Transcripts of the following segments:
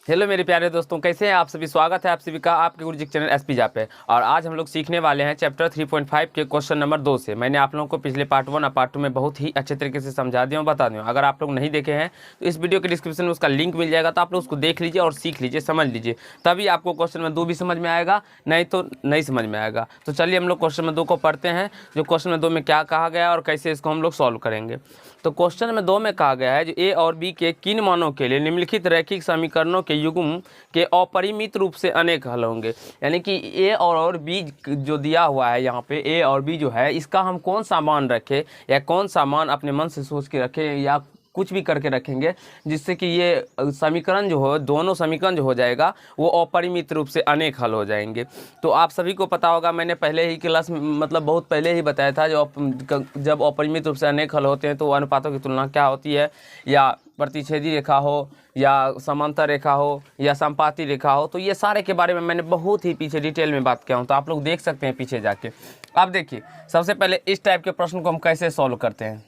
Hello मेरे प्यारे दोस्तों, कैसे हैं आप सभी। स्वागत है आप सभी का आपके गुरुजी चैनल एसपी जा पे। और आज हम लोग सीखने वाले हैं चैप्टर 3.5 के क्वेश्चन नंबर 2 से। मैंने आप लोगों को पिछले पार्ट 1 और पार्ट 2 में बहुत ही अच्छे तरीके से समझा दिया हूँ, बता दूँ। अगर आप लोग नहीं देखे हैं तो इस वीडियो के डिस्क्रिप्शन में उसका लिंक मिल जाएगा, तो आप लोग उसको देख लीजिए और सीख लीजिए, समझ लीजिए, तभी आपको क्वेश्चन नंबर 2 भी समझ में आएगा, नहीं तो नहीं समझ में आएगा। तो चलिए हम लोग क्वेश्चन नंबर 2 को पढ़ते हैं, जो क्वेश्चन नंबर 2 में क्या कहा गया और कैसे इसको हम लोग सॉल्व करेंगे। तो क्वेश्चन नंबर 2 में कहा गया है, जो ए और बी के किन मानों के लिए निम्नलिखित रैखिक समीकरणों के युग्म के अपरिमित रूप से अनेक हल होंगे। यानी कि ए और बी जो दिया हुआ है यहाँ पे, ए और बी जो है, इसका हम कौन सा मान रखें या कौन सा मान अपने मन से सोच के रखें या कुछ भी करके रखेंगे, जिससे कि ये समीकरण जो हो, दोनों समीकरण जो हो जाएगा वो अपरिमित रूप से अनेक हल हो जाएंगे। तो आप सभी को पता होगा, मैंने पहले ही क्लास मतलब बहुत पहले ही बताया था, जब अपरिमित रूप से अनेक हल होते हैं तो अनुपातों की तुलना क्या होती है, या प्रतिच्छेदी रेखा हो या समांतर रेखा हो या संपाती रेखा हो, तो ये सारे के बारे में मैंने बहुत ही पीछे डिटेल में बात किया हूँ, तो आप लोग देख सकते हैं पीछे जाके। अब देखिए, सबसे पहले इस टाइप के प्रश्न को हम कैसे सॉल्व करते हैं।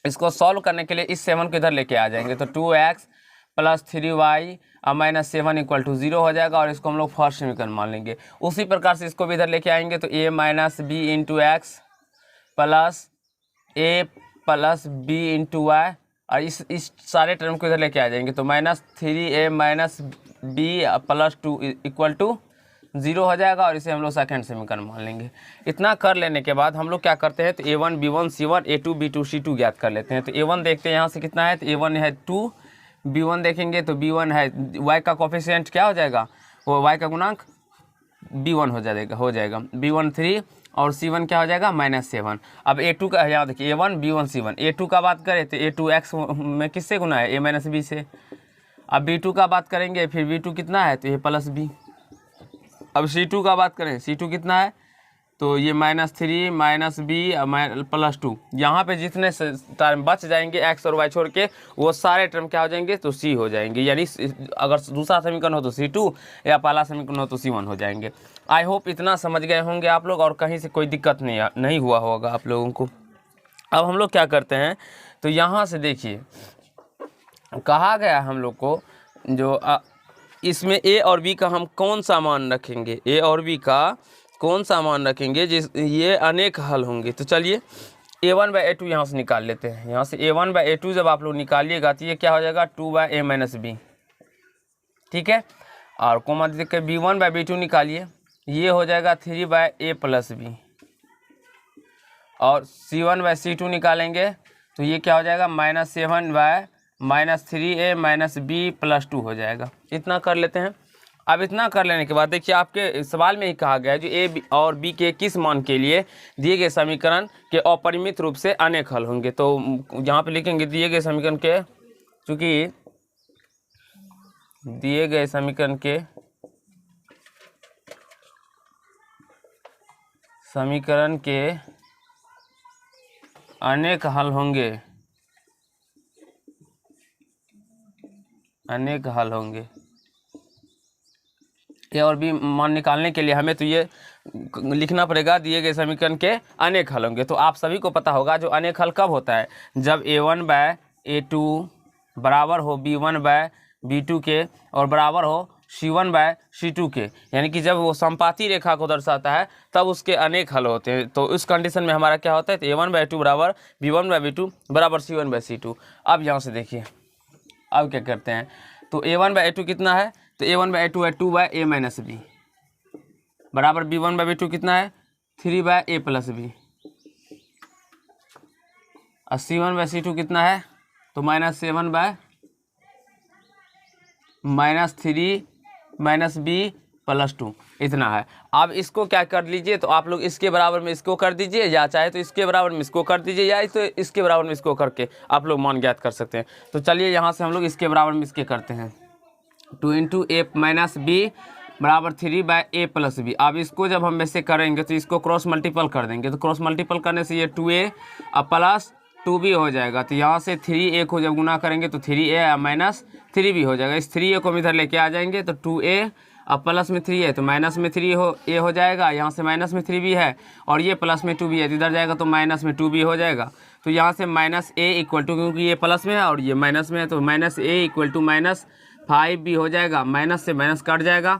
इसको सॉल्व करने के लिए इस 7 को इधर लेके आ जाएंगे, तो 2x + 3y - 7 = 0 हो जाएगा, और इसको हम लोग फर्स्ट समीकरण मान लेंगे। उसी प्रकार से इसको भी इधर लेके आएंगे, तो a - b × x + a + b × y, और इस सारे टर्म को इधर लेके आ जाएंगे, तो -3a - b + 2 = 0 हो जाएगा, और इसे हम लोग सेकंड समीकरण मान लेंगे। इतना कर लेने के बाद हम लोग क्या करते हैं, तो a1 b1 c1 a2 b2 c2 ज्ञात कर लेते हैं। तो a1 देखते हैं यहाँ से कितना है, तो a1 है 2, b1 देखेंगे तो b1 है, y का कोफिशिएंट क्या हो जाएगा, वो y का गुणांक b1 हो जाएगा b1 3, और c1 क्या हो जाएगा -7। अब a2 का यहाँ देखिए, a1 b1 c1, a2 का बात करें तो a2 x में किससे गुना है, a - b से। अब b2 का बात करेंगे, फिर b2 कितना है, तो a + b। अब c2 का बात करें, c2 कितना है, तो ये -3 -b + 2। यहाँ पे जितने टर्म बच जाएंगे x और y छोड़ के, वो सारे टर्म क्या हो जाएंगे, तो c हो जाएंगे। यानी अगर दूसरा समीकरण हो तो c2 या पहला समीकरण हो तो c1 हो जाएंगे। आई होप इतना समझ गए होंगे आप लोग, और कहीं से कोई दिक्कत नहीं हुआ होगा आप लोगों को। अब हम लोग क्या करते हैं, तो यहाँ से देखिए कहा गया हम लोग को, जो इसमें a और b का हम कौन सा मान रखेंगे, a और b का कौन सा मान रखेंगे जिस ये अनेक हल होंगे। तो चलिए a1/a2 यहाँ से निकाल लेते हैं। यहाँ से a1/a2 जब आप लोग निकालिएगा तो ये क्या हो जाएगा, 2/a - b, ठीक है। और कोमा देख के b1/b2 निकालिए, ये हो जाएगा 3/a + b, और c1/c2 निकालेंगे तो ये क्या हो जाएगा, -7/- 3a - b + 2 हो जाएगा। इतना कर लेते हैं। अब इतना कर लेने के बाद देखिए, आपके सवाल में ही कहा गया है, जो ए और बी के किस मान के लिए दिए गए समीकरण के अपरिमित रूप से अनेक हल होंगे। तो यहाँ पे लिखेंगे दिए गए समीकरण के, चूँकि दिए गए समीकरण के अनेक हल होंगे, ए और बी मान निकालने के लिए हमें तो ये लिखना पड़ेगा, दिए गए समीकरण के अनेक हल होंगे। तो आप सभी को पता होगा, जो अनेक हल कब होता है, जब a1/a2 बराबर हो b1/b2 के और बराबर हो c1/c2 के। यानी कि जब वो संपाती रेखा को दर्शाता है तब उसके अनेक हल होते हैं। तो इस कंडीशन में हमारा क्या होता है, तो a1/a2 बराबर b1/b2 बराबर c1/c2। अब यहाँ से देखिए, अब क्या करते हैं, तो a1/a2 कितना है, तो a1/a2 है 2/a - b बराबर b1/b2 कितना है, 3/a + b, और c1/c2 कितना है, तो -7/- 3 - b + 2 इतना है। अब इसको क्या कर लीजिए, तो आप लोग इसके बराबर में इसको कर दीजिए, या चाहे तो इसके बराबर में इसको कर दीजिए, या तो इसके बराबर में इसको करके आप लोग मान ज्ञात कर सकते हैं। तो चलिए यहाँ से हम लोग इसके बराबर में इसके करते हैं, 2 × a - b बराबर 3/a + b। अब इसको जब हम वैसे करेंगे तो इसको क्रॉस मल्टीपल कर देंगे, तो क्रॉस मल्टीपल करने से ये 2a + 2b हो जाएगा। तो यहाँ से 3a को जब गुना करेंगे तो 3a - 3b हो जाएगा। इस 3a को हम इधर लेके आ जाएंगे, तो 2a अब प्लस में 3 है तो माइनस में 3 हो जाएगा, यहाँ से माइनस में 3b है, और ये प्लस में 2b है, तो इधर जाएगा तो माइनस में 2b हो जाएगा। तो यहाँ से -a = क्योंकि ये प्लस में है और ये माइनस में है, तो -a = 5b हो जाएगा, माइनस से माइनस कट जाएगा,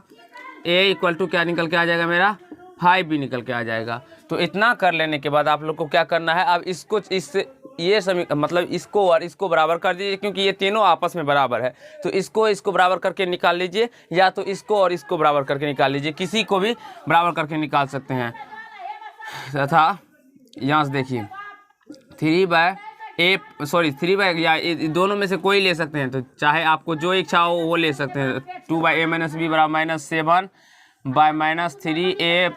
a इक्वल टू क्या निकल के आ जाएगा मेरा 5b निकल के आ जाएगा। तो इतना कर लेने के बाद आप लोग को क्या करना है, अब इसको ये मतलब इसको और इसको बराबर कर दीजिए, क्योंकि ये तीनों आपस में बराबर है। तो इसको बराबर करके निकाल लीजिए, या तो इसको और इसको बराबर करके निकाल लीजिए, किसी को भी बराबर करके निकाल सकते हैं। तथा यहाँ से देखिए 3/a या दोनों में से कोई ले सकते हैं, तो चाहे आपको जो इच्छा हो वो ले सकते हैं। 2/a - b बराबर -7 बाय -3a -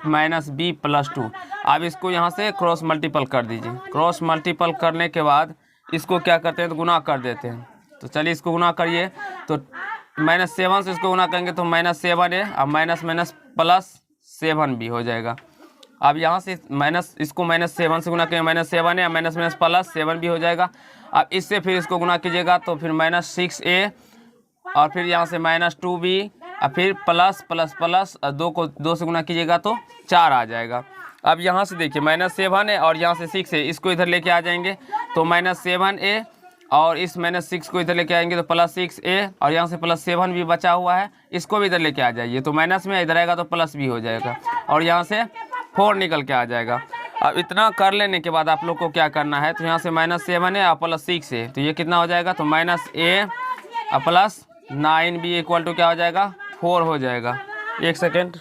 b + 2। अब इसको यहाँ से क्रॉस मल्टीपल कर दीजिए। क्रॉस मल्टीपल करने के बाद इसको क्या करते हैं, तो गुना कर देते हैं। तो चलिए इसको गुना करिए, तो -7 से इसको गुना करेंगे तो -7a, अब माइनस माइनस +7b हो जाएगा। अब यहाँ से इसको -7 से गुना करेंगे, -7a, माइनस माइनस +7b हो जाएगा। अब इससे फिर इसको गुना कीजिएगा तो फिर -6a, और फिर यहाँ से -2b, और फिर प्लस प्लस प्लस, और 2 से गुना कीजिएगा तो 4 आ जाएगा। अब यहाँ से देखिए -7 है और यहाँ से 6 है, इसको इधर लेके आ जाएंगे तो -7a, और इस -6 को इधर लेके आएंगे तो +6a, और यहाँ से +7 भी बचा हुआ है, इसको भी इधर लेके आ जाइए तो माइनस में इधर आएगा तो प्लस भी हो जाएगा, और यहाँ से 4 निकल के आ जाएगा। अब इतना कर लेने के बाद आप लोग को क्या करना है, तो यहाँ से -7 है और +6 है, तो ये कितना हो जाएगा, तो -a plus 9b equal to क्या हो जाएगा, 4 हो जाएगा। एक सेकेंड,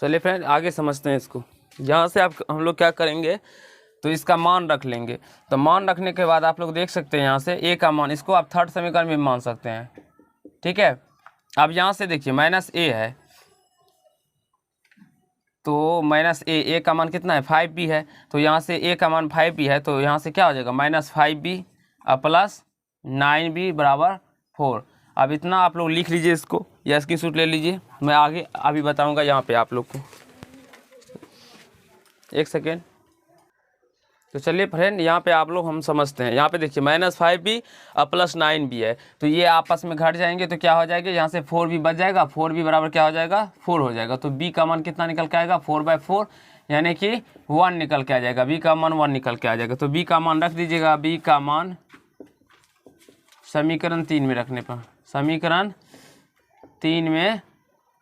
चलिए फ्रेंड आगे समझते हैं इसको। यहाँ से हम लोग क्या करेंगे, तो इसका मान रख लेंगे। तो मान रखने के बाद आप लोग देख सकते हैं यहाँ से a का मान, इसको आप थर्ड समीकरण में मान सकते हैं, ठीक है। अब यहाँ से देखिए -a है, तो -a का मान कितना है, 5b है, तो यहाँ से a का मान 5b है, तो यहाँ से क्या हो जाएगा -5b प्लस 9b बराबर 4। अब इतना आप लोग लिख लीजिए इसको, या इसकी सूट ले लीजिए, मैं आगे अभी बताऊंगा यहाँ पे आप लोग को। एक सेकेंड, तो चलिए फ्रेंड यहाँ पे आप लोग हम समझते हैं। यहाँ पे देखिए -5b प्लस 9b है, तो ये आपस में घट जाएंगे तो क्या हो जाएगा, यहाँ से 4b बच जाएगा, 4b बराबर क्या हो जाएगा, 4 हो जाएगा। तो b का मान कितना निकल के आएगा, 4/4, यानी कि 1 निकल के आ जाएगा, b का मान 1 निकल के आ जाएगा। तो b का मान रख दीजिएगा, b का मान समीकरण 3 में रखने पर, समीकरण 3 में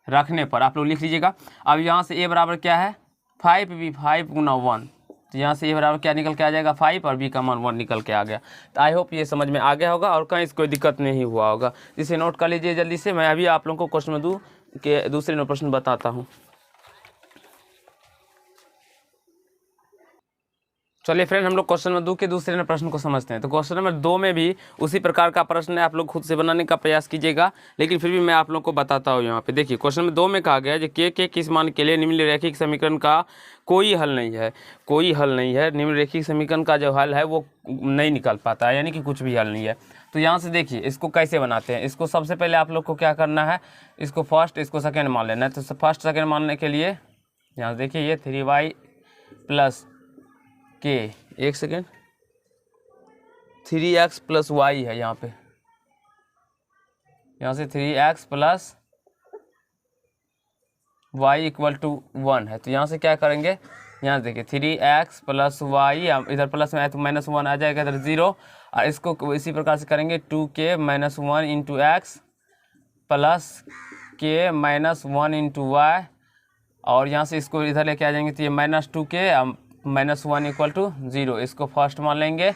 रखने पर आप लोग लिख लीजिएगा। अब यहाँ से a बराबर क्या है, 5b, 5 गुना 1, तो यहाँ से a बराबर क्या निकल के आ जाएगा, 5, और b का मान 1 निकल के आ गया। तो आई होप ये समझ में आ गया होगा और कहीं कोई दिक्कत नहीं हुआ होगा। इसे नोट कर लीजिए जल्दी से। मैं अभी आप लोगों को क्वेश्चन नंबर 2 के दूसरे प्रश्न बताता हूँ। चलिए फ्रेंड हम लोग क्वेश्चन नंबर 2 के दूसरे प्रश्न को समझते हैं। तो क्वेश्चन नंबर 2 में भी उसी प्रकार का प्रश्न है, आप लोग खुद से बनाने का प्रयास कीजिएगा, लेकिन फिर भी मैं आप लोग को बताता हूँ। यहाँ पे देखिए क्वेश्चन नंबर 2 में कहा गया है कि के किस मान के लिए निम्नलिखित समीकरण का कोई हल नहीं है। कोई हल नहीं है, निम्नलिखित समीकरण का जो हल है वो नहीं निकल पाता है, यानी कि कुछ भी हल नहीं है। तो यहाँ से देखिए इसको कैसे बनाते हैं। इसको सबसे पहले आप लोग को क्या करना है, इसको फर्स्ट इसको सेकेंड मान लेना है। तो फर्स्ट सेकेंड मानने के लिए यहाँ से देखिए ये 3y प्लस के, एक सेकेंड, 3x प्लस वाई है यहाँ पे, यहाँ से 3x plus Y equal to 1 है। तो यहाँ से क्या करेंगे, यहाँ देखिए 3x प्लस वाई, इधर प्लस में आए तो -1 आ जाएगा, इधर 0, और इसको इसी प्रकार से करेंगे 2k - 1 into x plus k - 1 into y, और यहाँ से इसको इधर लेके आ जाएंगे तो ये -2k -1 इक्वल टू 0, इसको फर्स्ट मान लेंगे,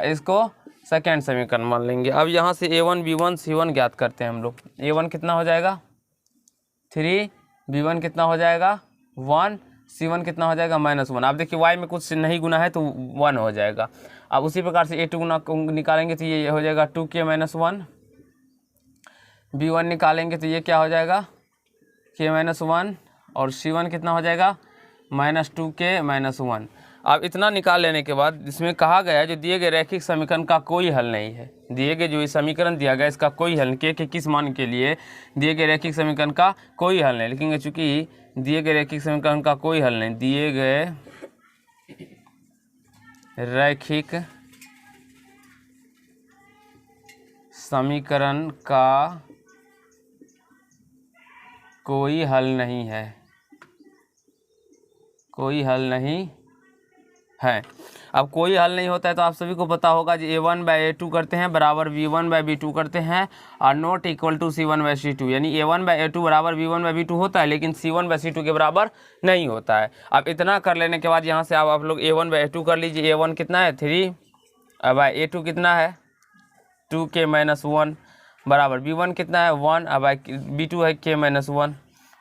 इसको सेकेंड समीकरण मान लेंगे। अब यहाँ से a1 b1 c1 ज्ञात करते हैं हम लोग। a1 कितना हो जाएगा 3, b1 कितना हो जाएगा 1, c1 कितना हो जाएगा -1। अब देखिए y में कुछ नहीं गुना है तो 1 हो जाएगा। अब उसी प्रकार से a2 गुना निकालेंगे तो ये हो जाएगा 2k - 1, b1 निकालेंगे तो ये क्या हो जाएगा k - 1, और c1 कितना हो जाएगा -2k - 1। अब इतना निकाल लेने के बाद इसमें कहा गया है जो दिए गए रैखिक समीकरण का कोई हल नहीं है। दिए गए जो समीकरण दिया गया इसका कोई हल नहीं, के किस मान के लिए दिए गए रैखिक समीकरण का कोई हल नहीं। लेकिन चूंकि दिए गए रैखिक समीकरण का कोई हल नहीं, दिए गए रैखिक समीकरण का कोई हल नहीं है, कोई हल नहीं है। अब कोई हल नहीं होता है तो आप सभी को पता होगा जी a1/a2 करते हैं बराबर v1/v2 करते हैं और नॉट इक्वल टू c1/c2, यानी a1/a2 बराबर v1/v2 होता है लेकिन c1/c2 के बराबर नहीं होता है। अब इतना कर लेने के बाद यहाँ से आप लोग a1/a2 कर लीजिए। a1 कितना है 3, अब a2 कितना है 2k-1 बराबर b1 कितना है 1, अब b2 है k-1।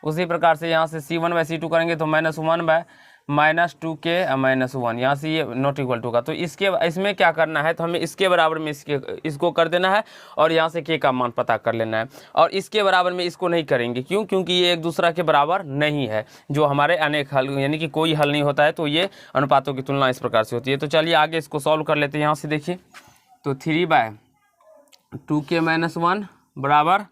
उसी प्रकार से यहाँ से c1/c2 करेंगे तो -1/-2k-1, यहाँ से ये नॉट इक्वल टू का, तो इसमें क्या करना है, तो हमें इसके बराबर में इसको कर देना है और यहाँ से k का मान पता कर लेना है। और इसके बराबर में इसको नहीं करेंगे, क्यों? क्योंकि ये एक दूसरा के बराबर नहीं है, जो हमारे अनेक हल यानी कि कोई हल नहीं होता है, तो ये अनुपातों की तुलना इस प्रकार से होती है। तो चलिए आगे इसको सॉल्व कर लेते हैं। यहाँ से देखिए तो 3/2k-1 बराबर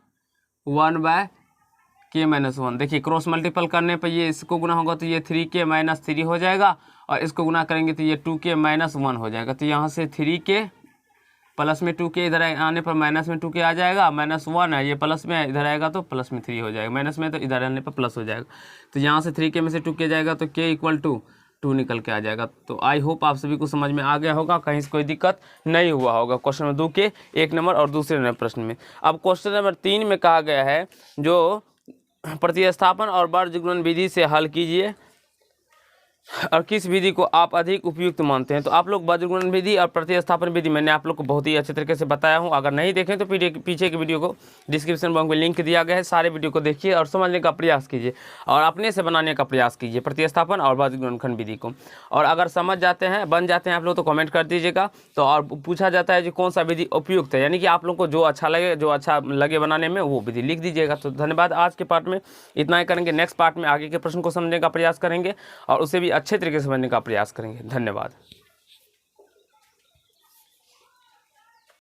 1/k-1। देखिए क्रॉस मल्टीपल करने पर ये इसको गुना होगा तो ये 3k-3 हो जाएगा और इसको गुना करेंगे तो ये 2k-1 हो जाएगा। तो यहाँ से 3k प्लस में 2k इधर आने पर माइनस में 2k आ जाएगा, -1 है ये प्लस में इधर आएगा तो प्लस में 3 हो जाएगा, माइनस में तो इधर आने पर प्लस हो जाएगा। तो यहाँ से 3k में से 2k जाएगा तो k इक्वल टू 2 निकल के आ जाएगा। तो आई होप आप सभी को समझ में आ गया होगा, कहीं से कोई दिक्कत नहीं हुआ होगा क्वेश्चन नंबर 2 के 1 नंबर और दूसरे नंबर प्रश्न में। अब क्वेश्चन नंबर 3 में कहा गया है जो प्रतिस्थापन और वर्गीकरण विधि से हल कीजिए और किस विधि को आप अधिक उपयुक्त मानते हैं। तो आप लोग वर्गीकरण विधि और प्रतिस्थापन विधि मैंने आप लोग को बहुत ही अच्छे तरीके से बताया हूं। अगर नहीं देखें तो पीछे की वीडियो को डिस्क्रिप्शन बॉक्स में लिंक दिया गया है, सारे वीडियो को देखिए और समझने का प्रयास कीजिए और अपने से बनाने का प्रयास कीजिए प्रतिस्थापन और वर्गीकरण विधि को। और अगर समझ जाते हैं बन जाते हैं आप लोग तो कमेंट कर दीजिएगा। तो और पूछा जाता है कि कौन सा विधि उपयुक्त है, यानी कि आप लोग को जो अच्छा लगे बनाने में वो विधि लिख दीजिएगा। तो धन्यवाद। आज के पार्ट में इतना ही करेंगे, नेक्स्ट पार्ट में आगे के प्रश्न को समझने का प्रयास करेंगे और उसे भी अच्छे तरीके से समझने का प्रयास करेंगे। धन्यवाद।